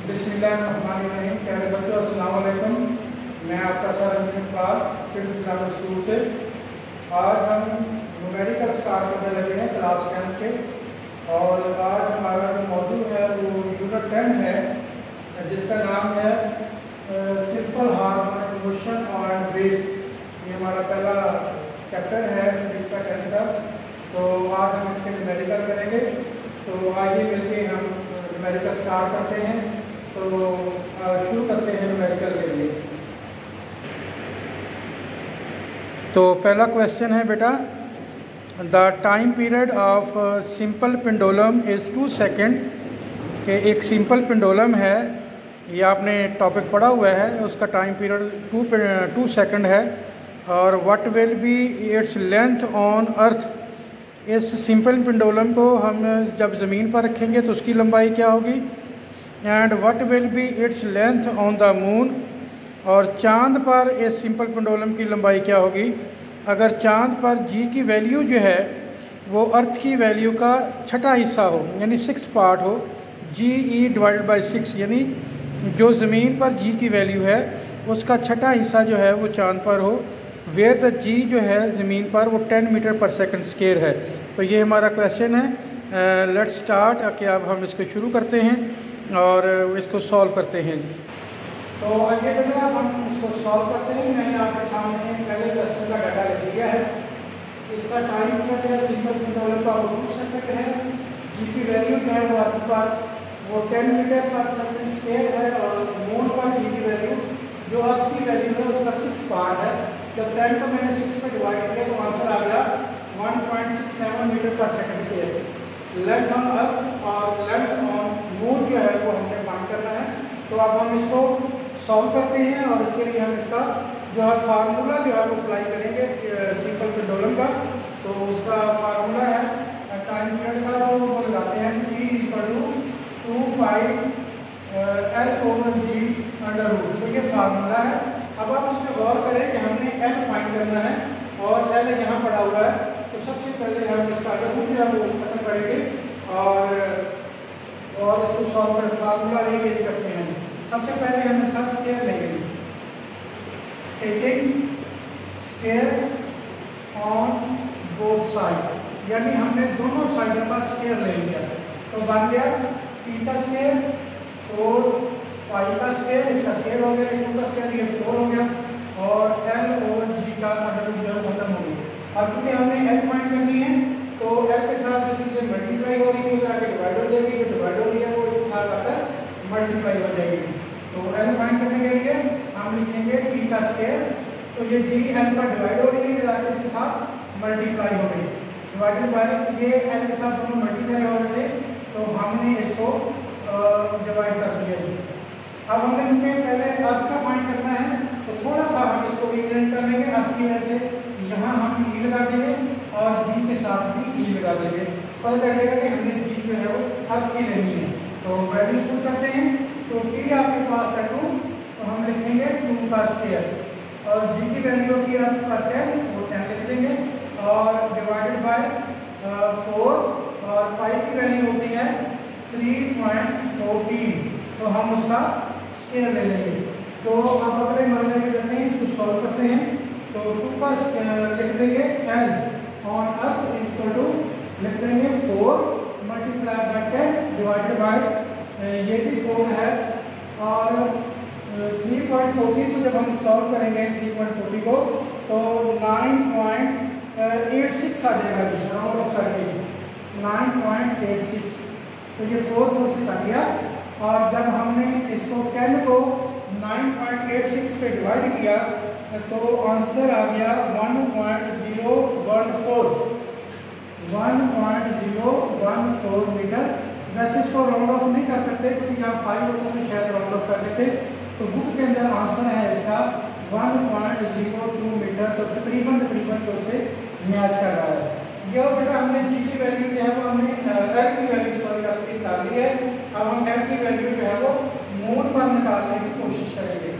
बिस्मिल्लाहिर्रहमानिर्रहीम। प्यारे बच्चों, अस्सलाम वालेकुम। मैं आपका sir Iqbal kids Islamic school से। आज हम न्यूमेरिकल स्टार्ट करने लगे हैं क्लास 10 के, और आज हमारा जो मौजू है वो यूनिट 10 है, जिसका नाम है simple harmonic motion and waves. ये हमारा पहला चैप्टर है फिजिक्स का 10 का। तो आज हम इसके न्यूमेरिकल करेंगे। तो आइए मिलके हम न्यूमेरिकल स्टार्ट करते हैं। तो शुरू करते हैं न्यूमेरिकल के लिए। तो पहला क्वेश्चन है बेटा, the time period of simple pendulum is 2 second. के एक सिंपल पेंडुलम है, ये आपने टॉपिक पढ़ा हुआ है, उसका टाइम पीरियड 2 सेकेंड है। और what will B its length on earth. इस सिंपल पेंडुलम को हम जब ज़मीन पर रखेंगे तो उसकी लंबाई क्या होगी। And what will B its length on the moon. और चांद पर इस सिंपल पेंडुलम की लंबाई क्या होगी। अगर चांद पर जी की वैल्यू जो है वो अर्थ की वैल्यू का छठा हिस्सा हो, यानी 6th पार्ट हो, GE डिवाइडेड बाई 6, यानी जो ज़मीन पर जी की वैल्यू है उसका छठा हिस्सा जो है वो चांद पर हो, वेयर द जी जो है ज़मीन पर वो 10 मीटर पर सेकंड स्क्वायर है। तो ये हमारा क्वेश्चन है। Let's start. कि अब हम इसको शुरू करते हैं और इसको सॉल्व करते हैं जी। तो आइए बेटा अब हम इसको सॉल्व करते हैं। मैंने आपके सामने पहले क्वेश्चन का डाटा लिख दिया है। इसका टाइम पीरियड है सिंपल पेंडुलम का वो 2 सेकंड है। जी की वैल्यू जो है वो अर्थ पर वो 10 मीटर पर सेकंड स्क्वायर है, और मून पर जी की वैल्यू जो अर्थ की वैल्यू है उसका 6 पार्ट है। जब 10 को मैंने 6 में डिवाइड किया तो आंसर आ गया 1.67 मीटर पर second square. Length on earth और लेंथ ऑन मून जो है वो हमने फाइंड करना है। तो अब हम इसको सॉल्व करते हैं, और इसके लिए हम इसका जो है फार्मूला जो है वो अप्लाई करेंगे सिंपल पेंडुलम का। तो उसका फार्मूला है टाइम पीरियड का, वो लगाते हैं P = 2 पाई L/G√। तो ये फार्मूला है। अब आप इसमें गौर करें कि हमने L फाइंड करना है और L यहाँ पड़ा हुआ है। तो सबसे पहले हम इसका √ जो है वो खत्म करेंगे और इसको सॉल्व कर फार्मूला रेंज करते हैं। सबसे पहले हम इसका स्क्वायर लेंगे, taking square on both side, यानी हमने दोनों साइडों का स्क्वायर ले लिया। तो बन गया P का स्क्वायर 4 पाई का स्क्वायर, इसका स्क्वायर हो गया, 2 का स्क्वायर, ये 4 हो गया, और L/G का √ जो खत्म हो गया। अब चूंकि हमने L फाइंड करनी है तो L के साथ जो चीज़ें मल्टीप्लाई हो रही है वो आगे डिवाइड हो जाएगी, जो डिवाइड हो रही है वो इसके साथ आकर मल्टीप्लाई हो जाएगी। तो L फाइंड करने के लिए हम लिखेंगे P का स्क्वायर। तो ये G L पर डिवाइड हो रही है, ये आगे इसके साथ मल्टीप्लाई हो रही है, डिवाइडेड बाय ये L के साथ दोनों मल्टीप्लाई हो रहे थे, तो हमने इसको डिवाइड कर दिया। अब हमने क्योंकि पहले अर्थ का फाइंड करना है तो थोड़ा सा हम इसको रीअरेंज कर लेंगे। अर्थ की वजह से यहाँ हम E लगा देंगे और G के साथ भी E लगा देंगे। पता चलेगा कि हमने G जो है वो अर्थ की लेनी है। तो वैल्यूज पुट करते हैं। तो T आपके पास है 2, तो हम लिखेंगे 2 का स्क्वायर, और G की वैल्यू की अर्थ पर 10, वो 10 लिख देंगे, और डिवाइडेड बाय 4, और पाई की वैल्यू होती है 3.14, तो हम उसका स्क्वायर ले लेंगे। तो अब अपने मामले में करते हैं, इसको सॉल्व करते हैं। तो 2 का लिख देंगे L ऑन अर्थ लिख देंगे 4 मल्टीप्लाई बाय 10 डिवाइडेड बाय ये भी 4 है, और 3.40 को जब हम सॉल्व करेंगे 3.40 को तो 9.86 आ जाएगा, राउंड ऑफ करके 9.86। तो ये 4 से कट गया, और जब हमने इसको 10 को 9.86 पे डिवाइड किया तो आंसर आ गया 1.014 मीटर। वैसे इसको राउंड ऑफ नहीं कर सकते क्योंकि यहाँ 5 होते हैं, शायद राउंड ऑफ कर लेते। तो बुक के अंदर आंसर है इसका 1.02 मीटर। तो तकरीबन तो उससे मैच कर रहा है। यह बेटा हमने G की वैल्यू जो है वो हमने L की वैल्यू निकाल ली है। अब हम L की वैल्यू जो है वो मून पर निकालने की कोशिश करेंगे।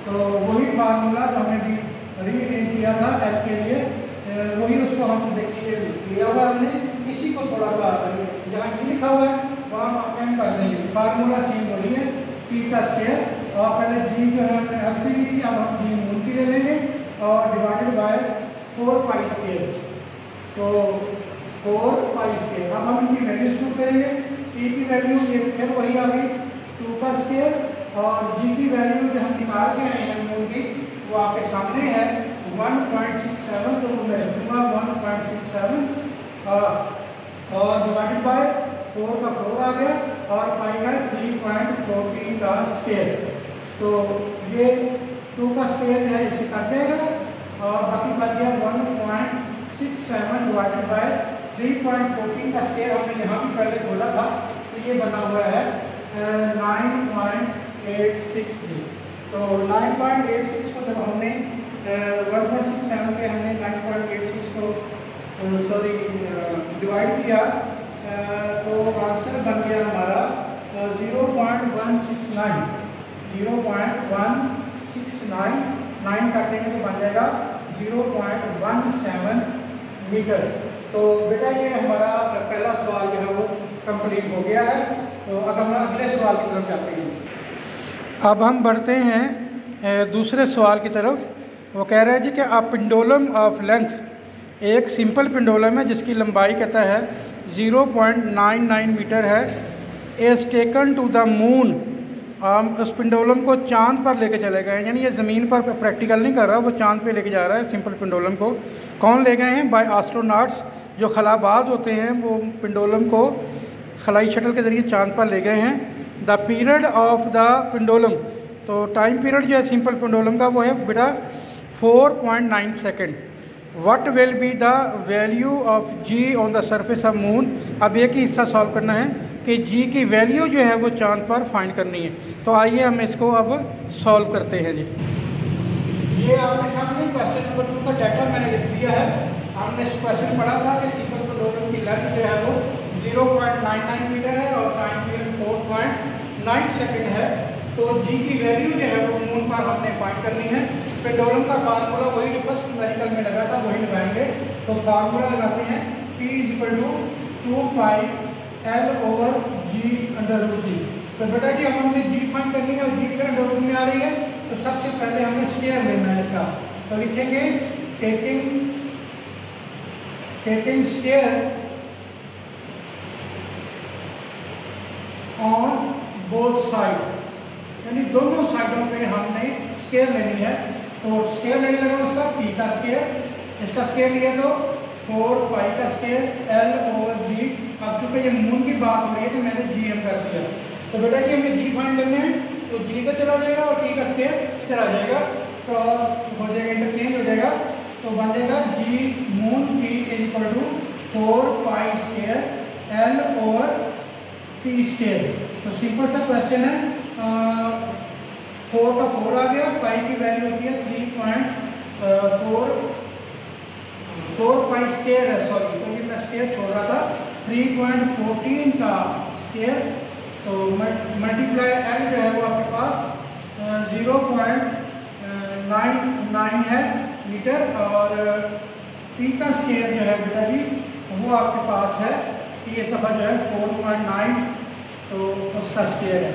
तो वही फार्मूला जो हमने रीअरेंज किया था L के लिए, वही उसको हम देखिए लिया हुआ हमने, इसी को थोड़ा सा यहाँ E लिखा हुआ है वहाँ आप एम कर देंगे। फार्मूला सेम वही है, P पी का स्क्वायर, और पहले जी जो है हमने अर्थ की ली थी, अब हम जी मून की ले लेंगे और डिवाइडेड बाय 4 पाई स्क्वायर, तो 4 पाई स्क्वायर। अब हम इनकी वैल्यू शुरू करेंगे। पी की वैल्यू ये फिर वही आ गई 2 का स्क्वायर, और जी की वैल्यू जो हम निकाल के आए हैं मून की वो आपके सामने है 1.67, तो मैं लिखूँगा 1.67 और डिवाइडेड बाय 4 का 4 आ गया और पाई बाय 3.14 का स्क्वायर। तो ये 2 का स्क्वायर जो है इसे कट जाएगा और बाकी बच गया 1.67 डिवाइडेड बाय 3.14 का स्क्वायर। हमने यहाँ भी पहले बोला था, तो ये बना हुआ है 9.863। तो 9.86 को जब हमने 1.67 पे हमने 9.86 को डिवाइड किया तो आंसर बन गया हमारा 0.169। 0.169 9 काटेंगे तो बन जाएगा 0.17 मीटर। तो बेटा ये हमारा पहला सवाल जो है वो कंप्लीट हो गया है। तो अब हम अगले सवाल की तरफ जाते हैं। अब हम बढ़ते हैं दूसरे सवाल की तरफ। वो कह रहा है जी कि अ पेंडुलम ऑफ लेंथ, एक सिंपल पेंडुलम है जिसकी लंबाई कहता है 0.99 मीटर है, is taken to the moon. उस पेंडुलम को चांद पर लेके चले गए, यानी ये ज़मीन पर प्रैक्टिकल नहीं कर रहा, वो चांद पे लेके जा रहा है सिंपल पेंडुलम को। कौन ले गए हैं? बाय एस्ट्रोनॉट्स, जो खलाबाज होते हैं वो पेंडुलम को खलाई शटल के ज़रिए चांद पर ले गए हैं। The period of the pendulum, तो टाइम पीरियड जो है सिंपल पेंडुलम का वो है बेटा 4.9 second. What will be the value of g on the surface of moon. अब एक ही हिस्सा सॉल्व करना है कि जी की वैल्यू जो है वो चांद पर फाइंड करनी है। तो आइए हम इसको अब सॉल्व करते हैं जी। ये आपके सामने क्वेश्चन नंबर 2 का डाटा मैंने लिख दिया है। हमने इस क्वेश्चन पढ़ा था कि सिंपल पेंडुलम की लेंथ जो है वो 0.99 मीटर है और टाइम पीरियड 4.9 सेकेंड है। तो जी की वैल्यू जो है वो मून पर हमने फाइंड करनी है। पेंडुलम का फार्मूला वही जो फर्स्ट न्यूमेरिकल में लगा था वही लगाएंगे। तो फार्मूला लगाते हैं P = 2 pi L over G under root G. तो बेटा जी अब हमने जी फाइंड करनी है और जी फिर अंडर रूट में आ रही है, तो सबसे पहले हमें स्क्वायर लेना है इसका। तो लिखेंगे taking square on both side, यानी दोनों साइडों पे हमने स्क्वायर लेनी है। तो स्क्वायर लेने लगा उसका P का स्क्वायर, इसका स्क्वायर लिया तो 4 पाई का स्क्वायर L ओवर G। अब चूंकि ये मून की बात हो रही है तो मैंने GM कर दिया। तो बेटा जी हमें G फाइंड करने हैं, तो G का चला जाएगा और T का स्क्वायर इधर आ जाएगा, तो हो जाएगा इंटरचेंज हो जाएगा। तो बन जाएगा G moon P = 4 pi square L over T square. तो सिंपल सा क्वेश्चन है। 4 का 4 आ गया, पाई की वैल्यू होती है 3.4 पाई स्क्वायर है, सॉरी तो ये मैं स्क्वायर छोड़ रहा था, 3.14 का स्क्वायर। तो मल्टीप्लाई एल जो है वो आपके पास 0.99 है मीटर, और पी का स्क्वायर जो है बेटा जी वो आपके पास है, ये सफ़ा जो है 4.9, तो उसका स्क्वायर है।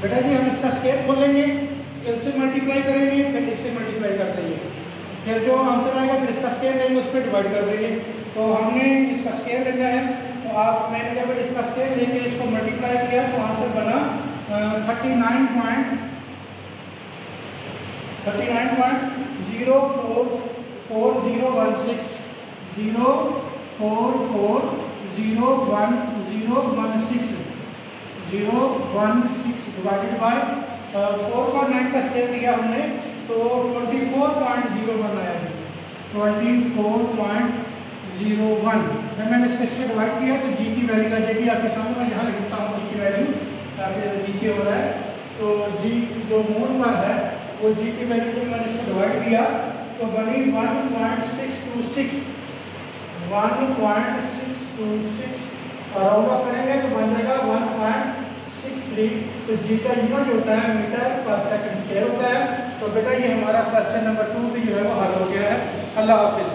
बेटा जी हम इसका स्क्वायर खोलेंगे, इससे मल्टीप्लाई करेंगे, फिर इससे मल्टीप्लाई कर देंगे, फिर जो आंसर आएगा फिर इसका स्क्वायर लेंगे, उस पर डिवाइड कर देंगे। तो हमने इसका स्क्वायर लेना है, तो मैंने जब इसका स्क्वायर लेके इसको मल्टीप्लाई किया तो आंसर बना 39.044016 डिवाइडेड बाय 4.9 का स्क्वायर लिया हमने तो 24.01 आया, 24.01। जब मैंने इसको इससे डिवाइड किया तो जी की वैल्यू आ जाएगी आपके सामने, मैं यहाँ लिखता हूँ जी की वैल्यू ताकि नीचे हो रहा है। तो जी जो मून पर है वो जी की वैल्यू जब मैंने इसको डिवाइड किया तो बनी 1.626 और राउंड ऑफ करेंगे तो बन जाएगा 1.63। तो जी का यूनिट होता है मीटर पर सेकंड स्क्वायर होता है। तो बेटा ये हमारा क्वेश्चन नंबर 2 भी जो है वो हल हो गया है। अल्लाह हाफिज़।